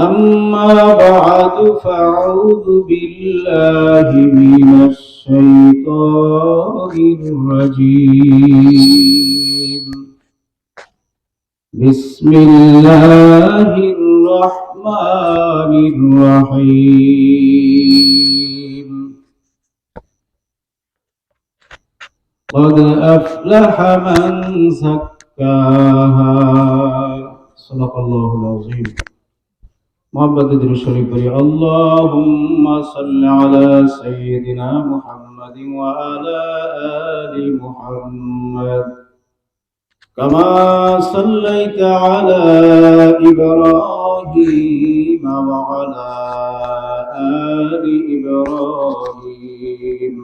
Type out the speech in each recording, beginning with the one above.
أما بعد فأعوذ بالله من الشيطان الرجيم بسم الله الرحمن الرحيم قد أفلح من زكاها صدق الله العظيم محبت درود شریف پڑھی اللهم صل على سيدنا محمد وعلى آل محمد كما صليت على إبراهيم وعلى آل إبراهيم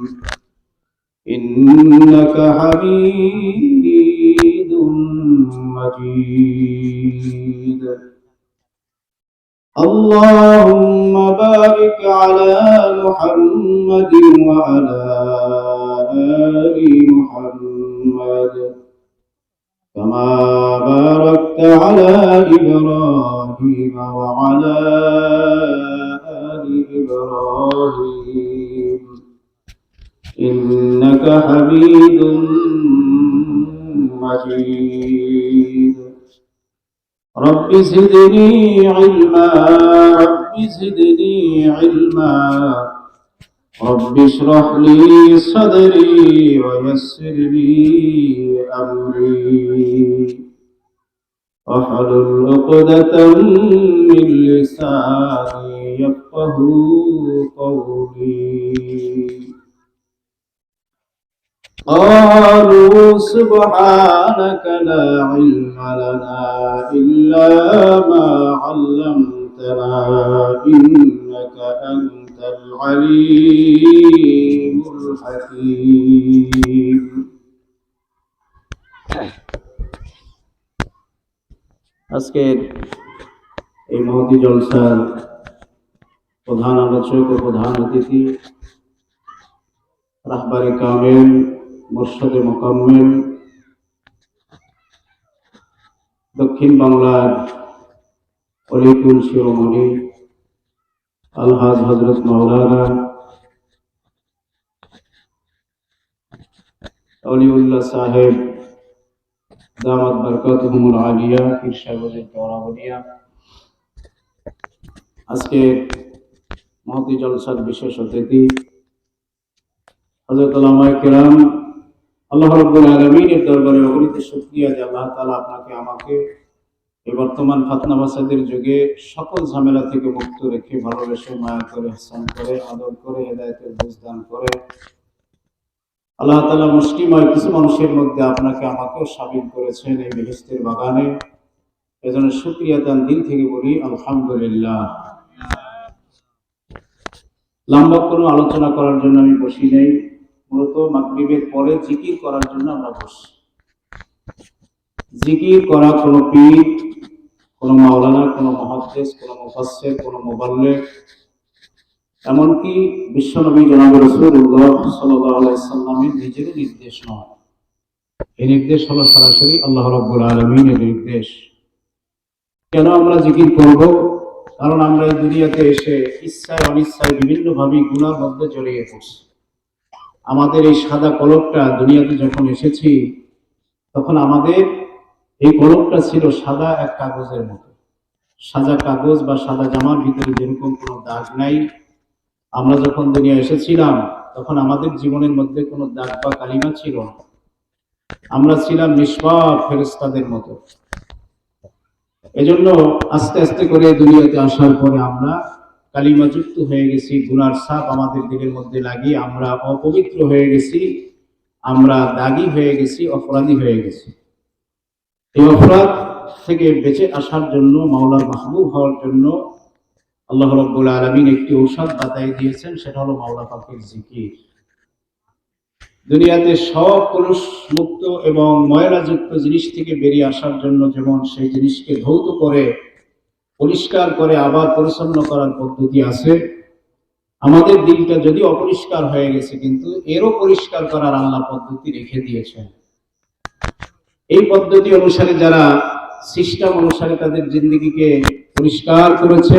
إنك حميد مجيد اللهم بارك على محمد وعلى آل محمد كما باركت على إبراهيم وعلى آل إبراهيم إنك حميد مجيد رب زدني علما رب زدني علما رب اشرح لي صدري ويسر لي أمري واحلل عقدة من لساني يفقهوا قولي قالوا سبحانك لا علم لنا إلا ما علمتنا إنك أنت العليم الحكيم আজকের এই মহতি জলসার প্রধান আলোচক ও প্রধান অতিথি রাহবারে কামেল মুর্শিদে মুকাম্মেল দক্ষিণ বাংলার অলিকুল শিরোমণি আলহাজ হযরত মাওলানা অলিউল্লাহ সাহেব দামাত বরকাতুহুমুল আলিয়া পীর সাহেবের দওরাবনিয়া আজকে মহতি জলসার বিশেষ অতিথি হযরত উলামায়ে কেরাম আল্লাহ রাব্বুল আলামিনের দরবারে অগণিত শুকরিয়া যে আল্লাহ তাআলা আপনাকে আমাকে এই বর্তমান ফাতনা ফাসাদের যুগে সকল ঝামেলা থেকে মুক্ত রেখে ভালোবেসে মায়া করে হাসান করে আদর করে হেদায়েতের বুঝ দান করে আল্লাহ তাআলা মুসলিময় কিছু মানুষের মধ্যে আপনাকে আমাকেও শামিল করেছেন এই বেহেশতের বাগানে এজন্য শুকরিয়া দান দিল থেকে বলি আলহামদুলিল্লাহ। লম্বা কোনো আলোচনা করার জন্য আমি বসি নাই, মূলত মাগরিবের পরে জিকির করার জন্য আমরা বসি। জিকির করা কোনো পীর, কোনো মাওলানা, কোনো মুহাদ্দিস, কোনো মুফাসসির, কোনো মুবাল্লিগ, এমনকি বিশ্বনবী জনাব রাসূলুল্লাহ সাল্লাল্লাহু আলাইহি ওয়াসাল্লামের নিজের নির্দেশ নয়। এই নির্দেশ হলো সরাসরি আল্লাহ রাব্বুল আলামিনের নির্দেশ। কেন আমরা জিকির করব? কারণ আমরা এই দুনিয়াতে এসে ইচ্ছায় অনিচ্ছায় বিভিন্নভাবে গুনার মধ্যে জড়িয়ে পড়ছি। আমাদের এই সাদা কলমটা দুনিয়াতে যখন এসেছি তখন আমাদের এই কলমটা ছিল সাদা এক কাগজের মতো। সাদা কাগজ বা সাদা জামার ভিতরে যেরকম কোনো দাগ নাই, আমরা যখন দুনিয়া এসেছিলাম তখন আমাদের জীবনের মধ্যে কোনো দাগ বা কালিমা ছিল না। আমরা ছিলাম নিষ্পাপ ফেরেশতাদের মতো। এজন্য আস্তে আস্তে করে দুনিয়াতে আসার পরে আমরা কালিমাযুক্ত হয়ে গেছি, গুনার ছাপ আমাদের দিলের মধ্যে লাগিয়ে আমরা অপবিত্র হয়ে গেছি, আমরা দাগী হয়ে গেছি, অপরাধী হয়ে গেছি। এই অপরাধ থেকে বেঁচে আসার জন্য, মাওলার মাহবুব হওয়ার জন্য আল্লাহ রাব্বুল আলামিন একটি ঔষধ বাতায় দিয়েছেন, সেটা হলো মাওলা পাকের জিকির। দুনিয়াতে সব কলুষ মুক্ত এবং ময়লাযুক্ত জিনিস থেকে বেরিয়ে আসার জন্য যেমন সেই জিনিসকে ধৌত করে পরিষ্কার করে আবার পরিচ্ছন্ন করার পদ্ধতি আছে, আমাদের দিলটা যদি অপরিষ্কার হয়ে গেছে কিন্তু এরও পরিষ্কার করার আল্লাহ পদ্ধতি রেখে দিয়েছেন। এই পদ্ধতি অনুসারে যারা সিস্টেম অনুসারে তাদের জিন্দেগিকে পরিষ্কার করেছে,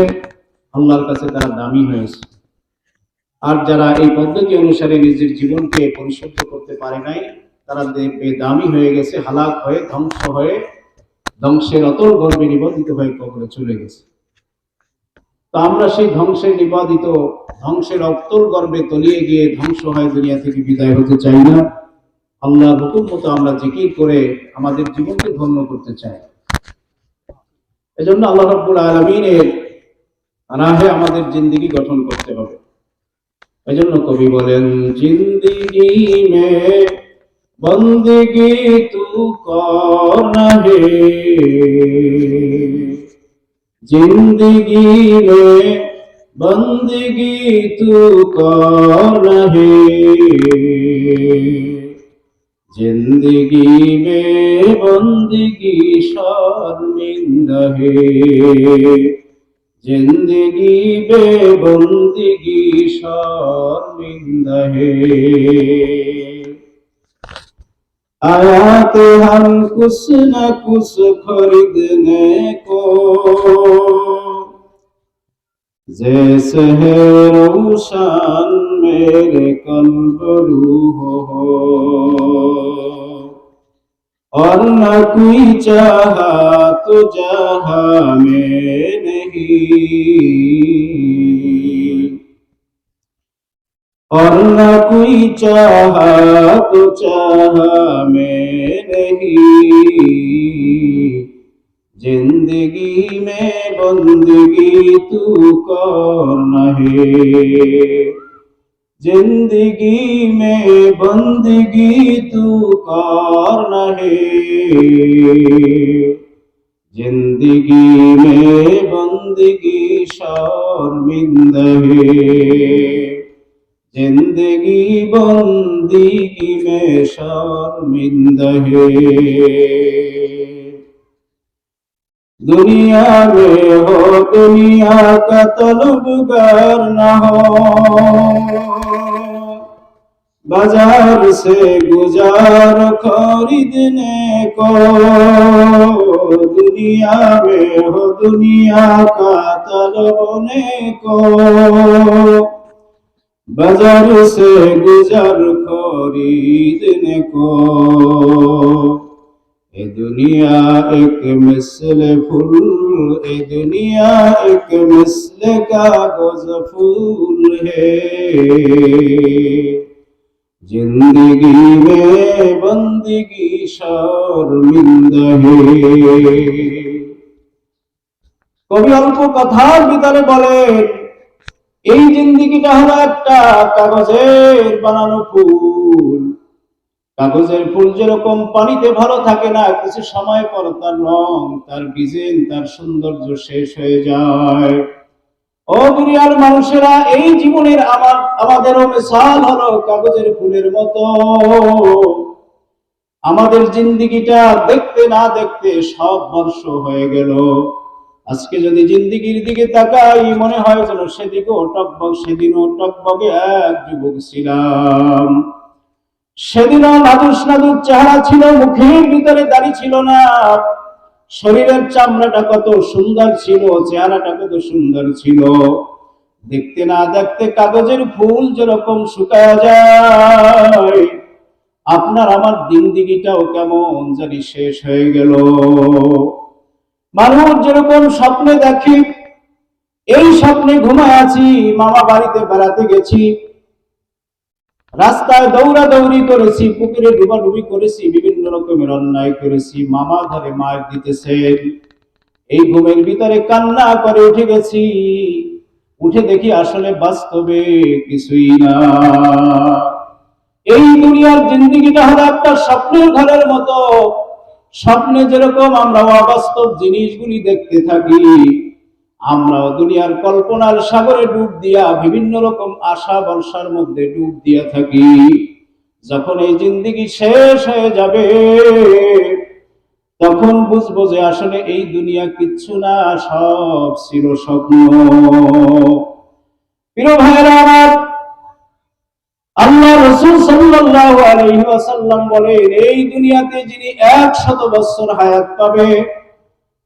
আল্লাহর কাছে তারা দামি হয়েছে। আর যারা এই পদ্ধতি অনুসারে নিজের জীবনকে পরিশুদ্ধ করতে পারে নাই, তারা বেদামি হয়ে গেছে, হালাক হয়ে, ধ্বংস হয়ে, ধ্বংসের অতল গর্ভে নিবন্ধিত হয়ে কবরে চলে গেছে। তো আমরা সেই ধ্বংসের নিবাদিত, ধ্বংসের অতল গর্ভে তলিয়ে গিয়ে ধ্বংস হয়ে দুনিয়া থেকে বিদায় হতে চাই না। আল্লাহর হুকুম মতো আমরা জিকির করে আমাদের জীবনকে ধন্য করতে চাই। এজন্য আল্লাহ রাব্বুল আলামিনের রাহে আমাদের জিন্দেগি গঠন করতে হবে। এজন্য কবি বলেন, জিন্দেগি মে বন্দেগি তু কর না হে, जिंदगी में बंदगी तू कौन है, जिंदगी में बंदगी शर्मिंदा है, जिंदगी में बंदगी शर्मिंदा है। आया तो हम कुछ न कुछ खरीदने को, जैसे है रोशन मेरे कल्ब रूह हो, और न कोई चाहा तो जहां में नहीं, और न कोई चाहा तो चाहा में नहीं, जिंदगी में बंदगी तू कौन है, जिंदगी में बंदगी तू कौन है, जिंदगी में बंदगी शर्मिंदा है, जिंदगी बंदगी में शर्मिंदा है। दुनिया में हो दुनिया का तलबगार न हो, बाजार से गुजार खरीदने को, दुनिया में हो दुनिया का तलबने को, बाजार से गुजर खरीदने को, ए दुनिया एक मिसल फूल, ए दुनिया एक मिसल कागज फूल है, जिंदगी में बंदगी शर्मिंदा है। कवि अल्प कथार ভিতরে বলেন, এই জিন্দেগিটা হলো একটা কাগজের বানানো ফুল। কাগজের ফুল যেরকম পানিতে ভালো থাকে না, কিছু সময় পর তার রং, তার ডিজাইন, তার সৌন্দর্য শেষ হয়ে যায়। ও দুনিয়ার মানুষেরা, এই জীবনের আমাদেরও মিসাল হলো কাগজের ফুলের মতো। আমাদের জিন্দেগিটা দেখতে না দেখতে সব বর্ষ হয়ে গেল। আজকে যদি জিন্দেগির দিকে তাকাই, মনে হয় যেন সেদিনও টকবগে এক যুবক ছিলাম। সেদিনও নাদুস নাদুস চেহারা ছিল, মুখের ভিতরে দাড়ি ছিল না, শরীরের চামড়াটা কত সুন্দর ছিল, চেহারাটা কত সুন্দর ছিল। দেখতে না দেখতে কাগজের ফুল যেরকম শুকায় যায়, আপনার আমার জিন্দেগিটাও কেমন জানি শেষ হয়ে গেল। মানুষ যেরকম স্বপ্নে দেখি, এই স্বপ্নে ঘুমায় আছি, মামা বাড়িতে বেড়াতে গেছি, রাস্তায় দৌড়াদৌড়ি করেছি, পুকুরে ডুবাডুবি করেছি, বিভিন্ন রকমের অন্যায় করেছি, মামা ধরে মার দিতেছেন। এই ঘুমের ভিতরে কান্না করে উঠে গেছি, উঠে দেখি আসলে বাস্তবে কিছুই না। এই দুনিয়ার জিন্দেগিটা হলো একটা স্বপ্নের ঘরের মতো। স্বপ্নে যেরকম আমরা অবাস্তব জিনিসগুলি দেখতে থাকি, আমরাও দুনিয়ার কল্পনার সাগরে ডুব দিয়া, বিভিন্ন রকম আশা বর্ষার মধ্যে ডুব দিয়া থাকি। যখন এই জিন্দেগি শেষ হয়ে যাবে, তখন বুঝবো যে আসলে এই দুনিয়া কিচ্ছু না, সব ছিল স্বপ্ন। প্রিয় ভাইরা আমার, আল্লাহ রাসূল সাল্লাল্লাহু আলাইহি ওয়াসাল্লাম বলেন, এই দুনিয়াতে যিনি 100 বছর হায়াত পাবে,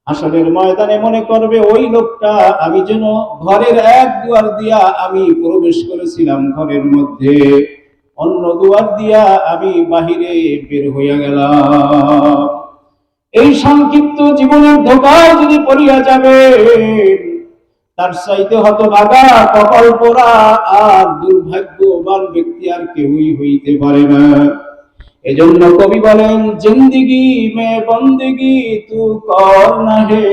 হাসরের ময়দানে মনে করবে ওই লোকটা, আমি যেন ঘরের এক দুয়ার দিয়া আমি প্রবেশ করেছিলাম ঘরের মধ্যে, অন্য দুয়ার দিয়া আমি বাহিরে বের হইয়া গেলাম। এই সংক্ষিপ্ত জীবনের ধোঁকায় যদি পড়িয়া যাবে, তার চাইতে হতভাগা, কপাল পোড়া আর দুর্ভাগ্যবান ব্যক্তি আর কেউই হইতে পারে না। এজন্য কবি বলেন, জিন্দিগি মে বন্দিগি তু কর না হে,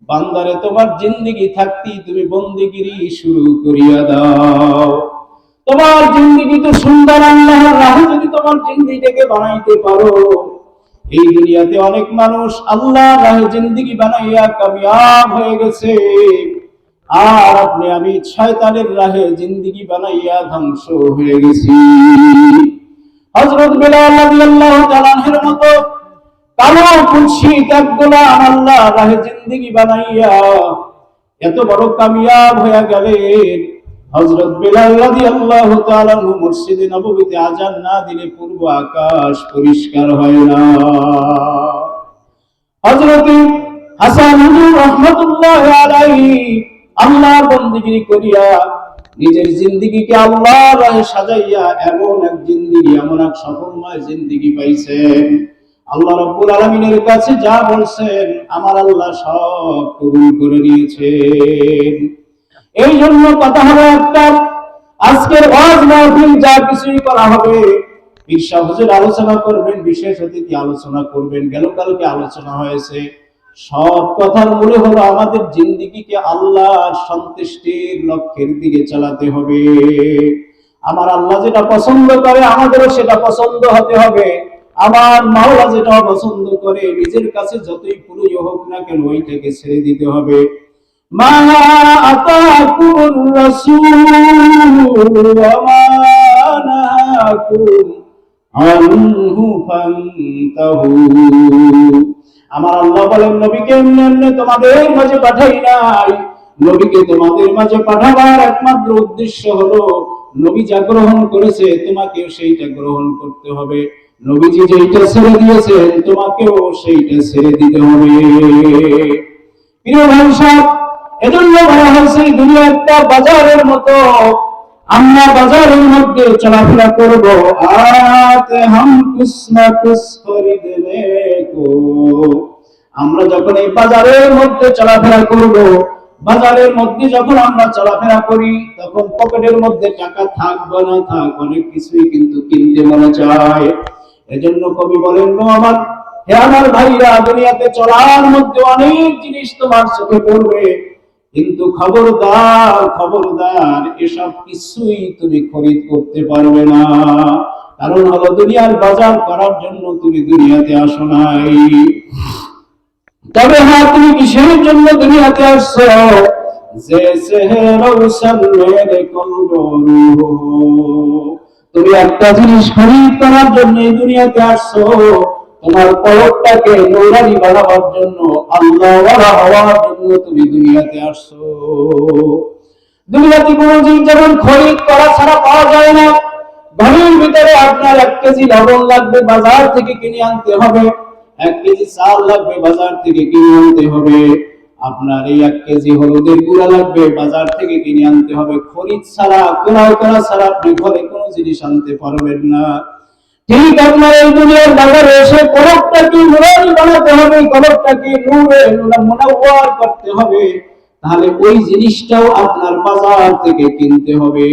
বান্দারে তোমার জিন্দিগি থাকতি তুমি বন্দিগিরি শুরু করিয়া দাও। তোমার জিন্দিগি তো সুন্দর, আল্লাহর রাহে যদি তোমার জিন্দিগিটাকে বানাইতে পারো, এই দুনিয়াতে অনেক মানুষ আল্লাহর রাহে জিন্দিগি বানাইয়া কামিয়াব হয়ে গেছে, আর আপনি আমি শয়তানের রাহে জিন্দিগি বানাইয়া ধ্বংস হয়ে গেছি। হযরত বিলাল রাদিয়াল্লাহু তাআলা আনহুর মতো কালো কুৎসিত এক গোলাম আল্লাহর রাহে জিন্দিগি বানাইয়া এত বড় কামিয়াব হয়ে গেলেন। হযরত বিলাল রাদিয়াল্লাহু তাআলা আনহু মসজিদে নববীতে আযান না দিলে পূর্ব আকাশ পরিষ্কার হয় না। হযরত হাসান হুজুর রাহমাতুল্লাহি আলাইহি আল্লাহর বন্দেগী করিয়া নিজের জিন্দেগিকে আল্লাহর রাহে সাজাইয়া এমন এক জিন্দেগি, এমন এক সফলময় জিন্দেগি পাইছেন। আল্লাহ রাব্বুল আলামিনের কাছে যা বলছেন আমার আল্লাহ সব কবুল করে নিয়েছেন। এই জন্য কথা হলো একটা, আজকের ওয়াজ মাহফিল যা কিছুই করা হবে, পীর সাহেব হুজুর আলোচনা করবেন, বিশেষ অতিথি আলোচনা করবেন, গেল কালকে আলোচনা হয়েছে, সব কথার মূলে হলো আমাদের জিন্দেগিকে আল্লাহর সন্তুষ্টির লক্ষ্যের দিকে চালাতে হবে। আমার আল্লাহ যেটা পছন্দ করে আমাদেরও সেটা পছন্দ হতে হবে। আমার মাওলা যেটা পছন্দ করে নিজের কাছে যতই প্রিয় হোক না কেন ওইটাকে ছেড়ে দিতে হবে। মা আতাকুর রাসূল ওয়া মা নাহাকুম আনহু ফান্তাহু। আমার আল্লাহ বলেন, নবীকে এমনি তোমাদের মাঝে পাঠাই নাই, নবীকে তোমাদের মাঝে পাঠাবার একমাত্র উদ্দেশ্য হলো নবী যা গ্রহণ করেছে তোমাকেও সেইটা গ্রহণ করতে হবে, নবীজি যেইটা ছেড়ে দিয়েছেন তোমাকেও সেইটা ছেড়ে দিতে হবে। প্রিয় ভাই সাহেব, এজন্য বলা হয়েছে দুনিয়া একটা বাজারের মতো, আমরা বাজারের মধ্যে চলাফেরা করব, আতে হাম কুছ না কুছ খরিদনে কো। আমরা যখন এই বাজারের মধ্যে চলাফেরা করব, বাজারের মধ্যে যখন আমরা চলাফেরা করি, তখন পকেটের মধ্যে টাকা থাক বা না থাক অনেক কিছুই কিন্তু কিনতে মনে চায়। এজন্য কবি বলেন, হে আমার ভাইরা, দুনিয়াতে চলার মধ্যে অনেক জিনিস তোমার চোখে পড়বে, কিন্তু খবরদার খবরদার এসব কিছুই তুমি খরিদ করতে পারবে না। কারণ হলো দুনিয়ার বাজার করার জন্য তুমি দুনিয়াতে আসো নাই। তবে হ্যাঁ, তুমি কিসের জন্য দুনিয়াতে আসছো? যে সেহরৌসন মেরে কলবরু, তুমি একটা জিনিস খরিদ করার জন্য এই দুনিয়াতে আসছো, তোমার কলবটাকে নূরানি বানাবার জন্য, আল্লাহ ওয়ালা হওয়ার জন্য তুমি দুনিয়াতে আসছো। দুনিয়াতে কোনো জিনিস যেমন খরিদ করা ছাড়া পাওয়া যায় না। ঘরের ভিতরে আপনার 1 কেজি লবণ লাগবে, বাজার থেকে কিনে আনতে হবে। 1 কেজি চাল লাগবে, বাজার থেকে কিনে আনতে হবে। আপনার এই 1 কেজি হলুদের গুঁড়া লাগবে, বাজার থেকে কিনে আনতে হবে। খরিদ ছাড়া, ক্রয় করা ছাড়া আপনি ঘরে কোনো জিনিস আনতে পারবেন না। ঠিক আপনার এই দুনিয়ার বাজারে এসে কলবটাকে নূরানি বানাতে হবে, কলবটাকে নূরে মুনাওয়ার করতে হবে, তাহলে ওই জিনিসটাও আপনার বাজার থেকে কিনতে হবে।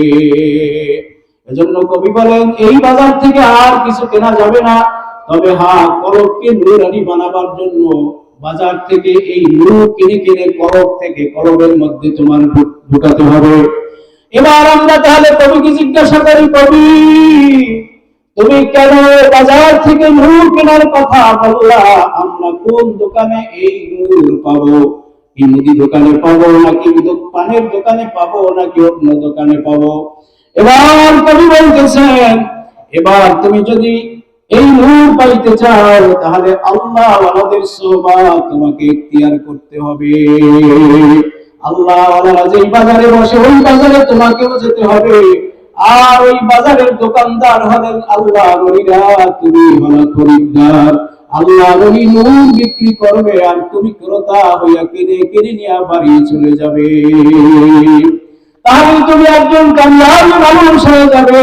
এজন্য কবি বলেন, এই বাজার থেকে আর কিছু কেনা যাবে না, তবে হ্যাঁ, কলবকে নূরানি বানাবার জন্য বাজার থেকে এই নূর কিনে কিনে কলব থেকে কলবের মধ্যে তোমার ঢুকাতে হবে। এবার আমরা তাহলে কবিকে জিজ্ঞাসা করি, কবি তুমি কেন বাজার থেকে নূর কেনার কথা বললা? আমরা কোন দোকানে এই নূর পাবো? কি মুদি দোকানে পাবো, নাকি পানের দোকানে পাবো, নাকি অন্য দোকানে পাবো? এবার কবি বলতেছেন, এবার তুমি যদি এই নূর পাইতে চাও, তাহলে আল্লাহ ওয়ালাদের সোহবত তোমাকে ইখতিয়ার করতে হবে। আল্লাহ ওয়ালারা যেই বাজারে বসে ওই বাজারে তোমাকেও যেতে হবে, আর ওই বাজারের দোকানদার হলেন আল্লাহ ওলিরা, তুমি হলো খরিদ্দার। আল্লাহর ওই নূর বিক্রি করবে আর তুমি ক্রেতা হইয়া কিনে কিনে নিয়ে বাড়ি চলে যাবে। তাহলে তুমি একজন কামিয়াব মানুষ হয়ে যাবে।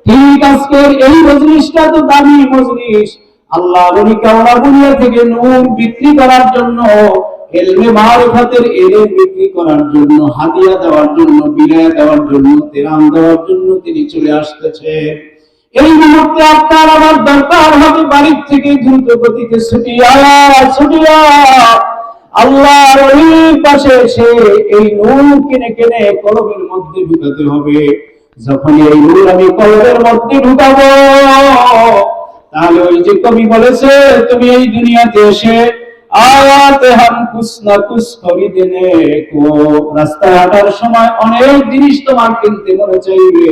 ঠিক আজকের এই মজলিসটা তো দামি মজলিস। আল্লাহর ওই কাওড়া দুনিয়া থেকে নূর বিক্রি করার জন্য, ইলমে মারিফাতের ইলম বিক্রি করার জন্য, হাদিয়া দেওয়ার জন্য, বিদায় দেওয়ার জন্য, তেরাম দেওয়ার জন্য তিনি চলে আসতেছে। এই মুহূর্তে আপনার আমার দরকার হবে বাড়ি থেকে দ্রুত গতিতে ছুটিয়া আল্লাহর ওই পাশে এসে এই নূর কিনে কিনে কলবের মধ্যে ঢুকাতে হবে। যখন এই নূর আমি কলবের মধ্যে ঢুকাবো, তাহলে ওই যে কবি বলেছে, তুমি এই দুনিয়াতে এসে আয়াত হাম কুছ না কুছ খরিদনে কো, রাস্তায় হাঁটার সময় অনেক জিনিস তোমার কিনতে মনে চাইবে।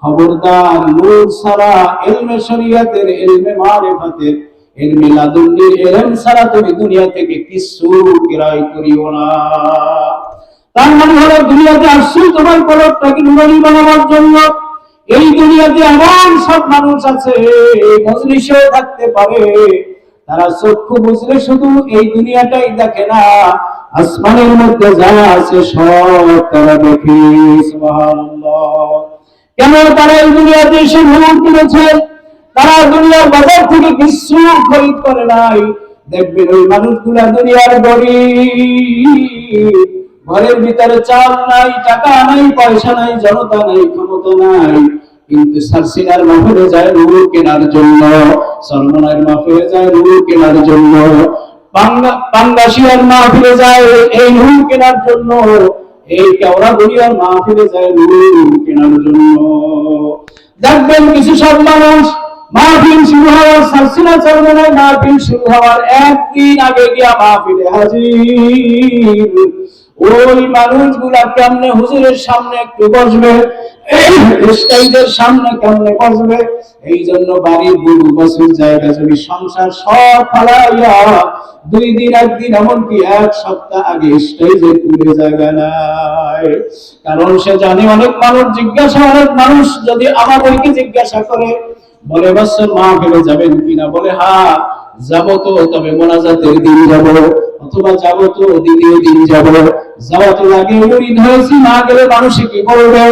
খবরদার, নূর ছাড়া, ইলমে শরীয়তের, ইলমে মারিফাতের, ইলমে লাদুন্নির ইলম ছাড়া তুমি দুনিয়া থেকে কিছু ক্রয় করিও না। তার মানে হলো দুনিয়াতে আসছি তোমার কলবটাকে নুরানি বানানোর জন্য। এই দুনিয়াতে এমন সব মানুষ আছে, এই মজলিসেও থাকতে পারে, তারা চক্ষু বুঝলে শুধু এই দুনিয়াটাই দেখে না, আসমানের মধ্যে যা আছে সব তারা দেখে। সুবহানাল্লাহ। কেন তারা এই দুনিয়াতে এসে ভ্রমণ করেছে? তারা দুনিয়ার বাজার থেকে কিছু খরিদ করে নাই। দেখবেন ওই মানুষগুলা দুনিয়ার গরিব, ঘরের ভিতরে চাল নাই, টাকা নাই, পয়সা নাই, জনতা নাই, ক্ষমতা নাই, কিন্তু সারসিনার মাহফিলে যায় নূর কেনার জন্য, সরমনার মাহফিলে যায় নূর কেনার জন্য, পাঙ্গাসিয়ার মাহফিলে যায় এই নূর কেনার জন্য, এই কেওড়া দুনিয়ার মাহফিলে যায় নূর কেনার জন্য। দেখবেন কিছু সব মানুষ মাহফিল শুরু হওয়ার, সারসিনা সরমনায় মাহফিল শুরু হওয়ার একদিন আগে গিয়া মাহফিলে হাজির। ওই মানুষগুলা কেমনে হুজুরের সামনে একটু বসবে, স্টেজের সামনে কেমনে বসবে, এই জন্য বাড়ির গরু বছর জায়গা জমি সংসার সব ফালাইয়া 2 দিন 1 দিন এমনকি 1 সপ্তাহ আগে স্টেজে তুলে জায়গা নাই। কারণ সে জানে অনেক মানুষ যদি আমাদেরকে জিজ্ঞাসা করে, বলে বছর মাহফিলে যাবেন কিনা, বলে হ্যাঁ যাবো তো, তবে মোনাজাতের দিন যাবো, অথবা যাবো তো দ্বিতীয় দিন যাবো, যাওয়া তো লাগে, মুরিদ হয়েছি, না গেলে মানুষে কি বলবে,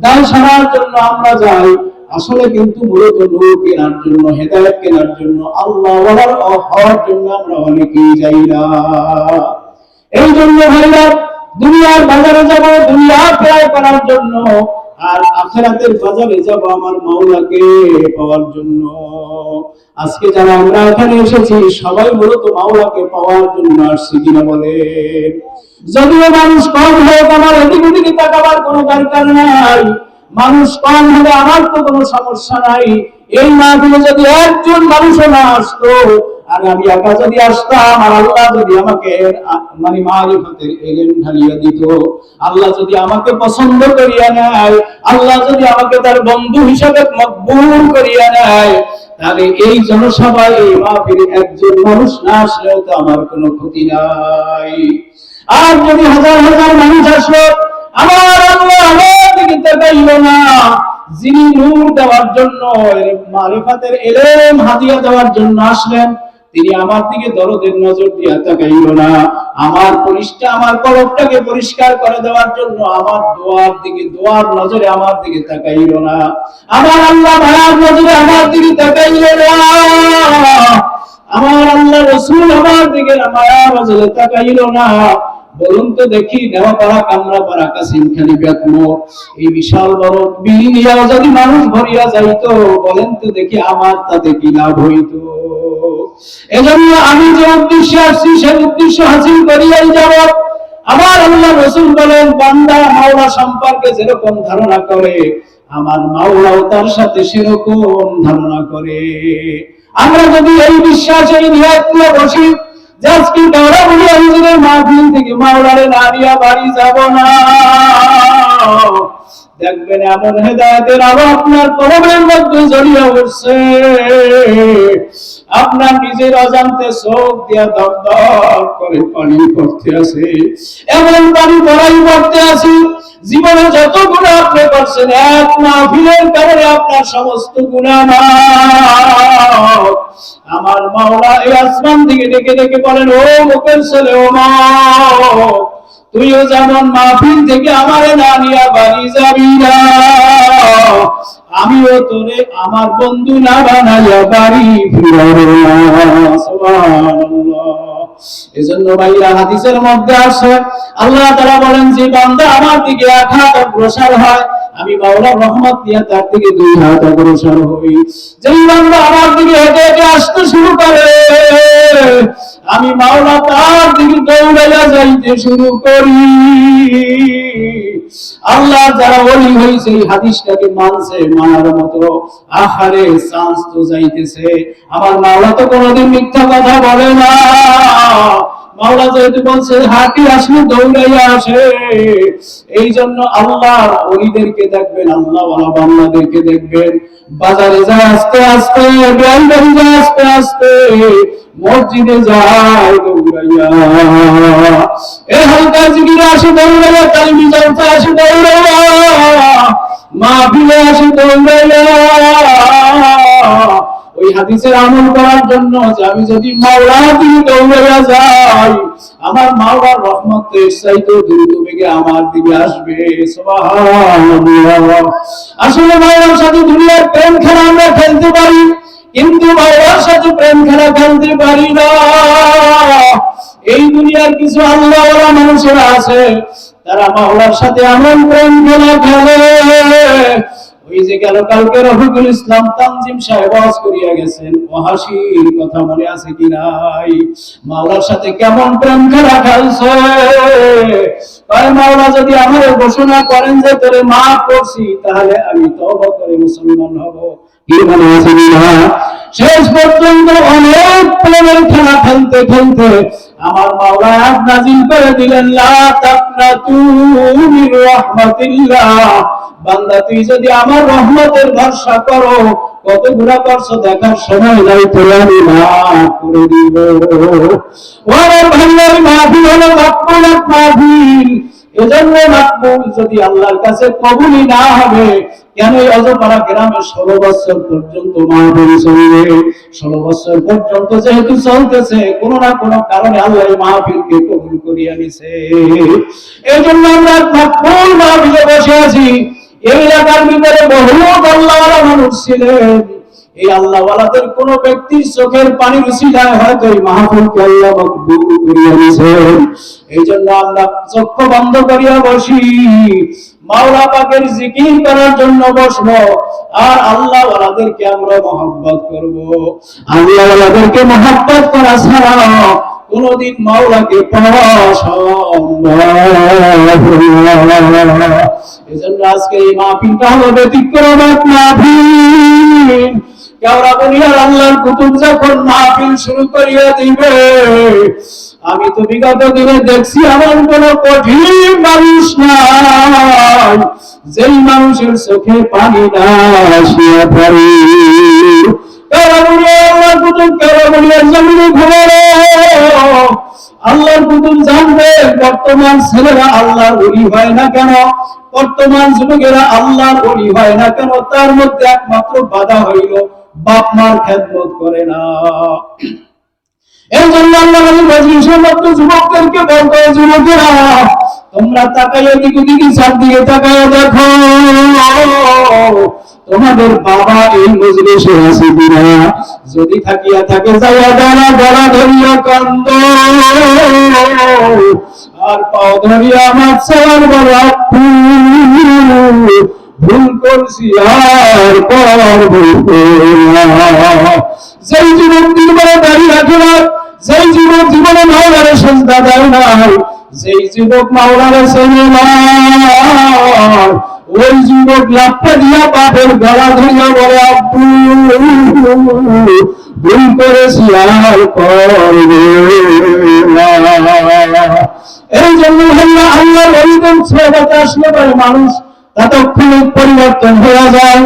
দায় সারার জন্য আমরা যাই। আসলে কিন্তু মূলত নূর কেনার জন্য, হেদায়েত কেনার জন্য, আল্লাহ ওয়ালার হওয়ার জন্য আমরা অনেকেই যাই না। এই জন্য ভাইরা, দুনিয়ার বাজারে যাব দুনিয়া ক্রয় করার জন্য, আর আখিরাতের বাজারে যাব আমার মাওলাকে পাওয়ার জন্য। আজকে যারা আমরা এখানে এসেছি সবাই মূলত মাওলাকে পাওয়ার জন্য আসছি কিনা বলেন? যদিও মানুষ কম হোক, আমার এদিকে ওদিকে তাকাবার কোনো দরকার নাই। মানুষ কম হলে আমার তো কোনো সমস্যা নাই। এই মাহফিলে যদি একজন মানুষও না আসতো, আর আমি একা যদি আসতাম, আর আল্লাহ যদি আমাকে মানে মারিফতের ইলম ঢালিয়ে দিত, আল্লাহ যদি আমাকে পছন্দ করিয়া নেয়, আল্লাহ যদি আমাকে তার বন্ধু হিসাবে মকবুল করিয়া নেয়, তাহলে এই জনসভায় এই মাহফিলে একজন মানুষ না আসলেও তো আমার কোনো ক্ষতি নাই। আর যদি হাজার হাজার মানুষ আসলো, আমার আল্লাহ আমার দিকে তাকাইল না। যিনি নূর দেওয়ার জন্য, মারিফাতের ইলম হাদিয়া দেওয়ার জন্য আসলেন, তিনি আমার দিকে দরদের নজর দিয়ে তাকাইল না। আমার কলবটাকে পরিষ্কার করে দেওয়ার জন্য আমার দোয়ার নজরে আমার দিকে তাকাইল না। আমার আল্লাহ মায়ার নজরে আমার দিকে তাকাইল না। আমার আল্লাহ রাসূল আমার দিকে মায়ার নজরে তাকাইল না। বলুন তো দেখি, নেওয়াপাড়া, কামরাপাড়া, কাশিমখালী, বেতমো, এই বিশাল বড় বিল্ডিং যদি মানুষ ভরিয়া যাইতো, বলেন তো দেখি আমার তাতে কি লাভ হইতো? এজন্য আমি যে উদ্দেশ্যে আসছি সেই উদ্দেশ্য হাসিল করিয়াই যাব। আমার আল্লাহ রাসূল বলেন, বান্দা মাওলা সম্পর্কে যেরকম ধারণা করে, আমার মাওলাও তার সাথে সেরকম ধারণা করে। আমরা যদি এই বিশ্বাসে নিয়ত করে বসি যে আজকে দৌড়া বলি হুজুরের মাহফিল থেকে মাওলারে না দিয়া বাড়ি যাব না, দেখবেন এমন হেদায়েতের আলো আপনার কলবের মধ্যে জ্বলিয়ে উঠছে, আপনার নিজের অজান্তে চোখ দিয়া দরদর করে পানি পড়তে আছে। এমন পানি পড়াই পড়তে আছে, জীবনে যত গুনাহ আপনি করছেন, এক মাহফিলের কারণে আপনার সমস্ত গুনাহ মাফ। আমার মাওলা এই আসমান থেকে ডেকে ডেকে বলেন, ও মুখের ছেলে ওমর, তুইও যেমন মাহফিল থেকে আমারে না নিয়া বাড়ি যাবি না, আমিও তোরে আমার বন্ধু না বানাইয়া বাড়ি ফিরাবো না। সুবহানাল্লাহ। এজন্য ভাইরা হাদিসের মধ্যে আসে আল্লাহ তাআলা বলেন, যে বান্দা আমার দিকে এক হাত অগ্রসর হয়, আমি মাওলার রহমত দিয়ে তার দিকে 2 হাত অগ্রসর হই। যেই বান্দা আমার দিকে হেঁটে হেঁটে আসতে শুরু করে, আমি মাওলা তার দিকে দৌড়াইয়া যাইতে শুরু করি। আল্লাহ যারা ওলি হইছে এই হাদিসটাকে মানছে, মানার মতো আহারে চান্স তো যাইতেছে। আমার মাওলা তো কোনোদিন মিথ্যা কথা বলে না। মাওলা যেহেতু বলছে হাঁটি আসলে দৌড়াইয়া আসে, এই জন্য আল্লাহর ওলিদেরকে দেখবেন, আল্লাহ ওয়ালা বান্দাদেরকে দেখবেন বাজারে যায় আস্তে আস্তে, বেলবাড়ি যায় আস্তে আস্তে, মসজিদে যায় দৌড়াইয়া, এ হালকা জিকিরে আসে দৌড়াইয়া, তালিমি জলসা আসে দৌড়াইয়া, মাহফিলে আসে দৌড়াইয়া। ওই হাদিসের আমল করার জন্য যে আমি যদি মাওলার দিকে দৌড়াইয়া যাই, আমার মাওলার রহমত চাইতে দ্রুত বেগে আমার দিকে আসবে। সুবহানাল্লাহ। আসলে মাওলার সাথে দুনিয়ার প্রেম খেলা আমরা খেলতে পারি, কিন্তু মাওলার সাথে প্রেম খেলা খেলতে পারি না। এই দুনিয়ার কিছু আল্লাহওয়ালা মানুষেরা আছে, তারা মাওলার সাথে এমন প্রেম খেলা খেলে। ওই যে গেল কালকে রফিকুল ইসলাম তানজিম সাহেব ওয়াজ করিয়া গেছেন, হাসির কথা মনে আছে কি নাই? মাওলার সাথে কেমন প্রেম খেলা খেলছে। তাই মাওলা যদি আমারে ঘোষণা করেন যে তোরে মাফ করছি, তাহলে আমি তওবা করে মুসলমান হব, কি মনে আছে কি না? শেষ পর্যন্ত অনেক প্রেমের খেলা খেলতে খেলতে আমার মাওলা আয়াত নাযিল করে দিলেন, লা তাকনাতু মির রাহমাতিল্লাহ, বান্দা তুই যদি আমার রহমতের ভরসা করো, কত গুনাহ করছো দেখার সময় নাই, তোরে আমি মাফ করে দিব। ওরে ভাইয়ের মাহফিল হলো মাকবুল মাহফিল। এজন্য মাকবুল যদি আল্লাহর কাছে কবুলই না হবে, কেন অজপাড়া গ্রামে 16 বছর পর্যন্ত মাহফিল চলবে? 16 বছর পর্যন্ত যেহেতু চলতেছে, কোনো না কোনো কারণে আল্লাহ এই মাহফিলকে কবুল করিয়া নিছে। এই জন্য আমরা মাকবুল মাহফিলে বসে আছি। এই এলাকার ভিতরে বহু আল্লাহওয়ালা মানুষ ছিলেন, এই আল্লাহওয়ালাদের কোন ব্যক্তির চোখের পানির উসিলায় হয়তো এই মাহফিলকে আল্লাহ মকবুল করিয়া নিয়েছেন। এই জন্য আমরা চক্ষু বন্ধ করিয়া বসি, মাওলা পাকের জিকির করার জন্য বসবো, আর আল্লাহওয়ালাদেরকে আমরা মহব্বত করব। আল্লাহওয়ালাদেরকে মহব্বত করা ছাড়া কোনদিন মাওলাকে পাওয়া সম্ভব না। এজন্য আজকে এই মাহফিলটা হলো ব্যতিক্রম এক মাহফিল। কেওড়া দুনিয়ার আল্লাহর কুতুব যখন মাহফিল শুরু করিয়া দিবে, আমি তো বিগত দিনে দেখছি এমন কোন কঠিন মানুষ নাই যেই মানুষের চোখে পানি না আসিয়া পড়ে। কেওড়া দুনিয়ার আল্লাহর কুতুব কেওড়া দুনিয়ার জমিনে ঘুরে, আল্লাহর কুতুব জানবে বর্তমান ছেলেরা আল্লাহর ওলি হয় না কেন, বর্তমান যুবকেরা আল্লাহর ওলি হয় না কেন? তার মধ্যে একমাত্র বাধা হইল বাপ মার খেদমত করে না। এই জন্য আল্লাহ মজলিসের মধ্যে যুবকদেরকে বলতে, যুবকেরা তোমরা তাকাইয়া দিকে দিকে চারদিকে তাকাইয়া দেখো, তোমাদের বাবা এই মজলিসে আছে কিনা? যদি থাকিয়া থাকে যাইয়া দাঁড়া, গলা ধরিয়া কান্দ, আর পাও ধরিয়া আমার ছেলের বড় ভুল করছি আর করব না। যেই যুবক জীবনে দাঁড়িয়ে রাখে না, যেই যুবক জীবনে মাওলারে সেজদা দেয় না, যেই যুবক মাওলারে চেনে না, ওই যুবক লাফা দিয়া বাপের গলা ধরিয়া বলে, আব্বু ভুল করেছি আর করব না। এই জন্য আল্লাহ ওলিদের ছোঁয়া আসলে মানুষ ততক্ষণে পরিবর্তন হয়ে যায়।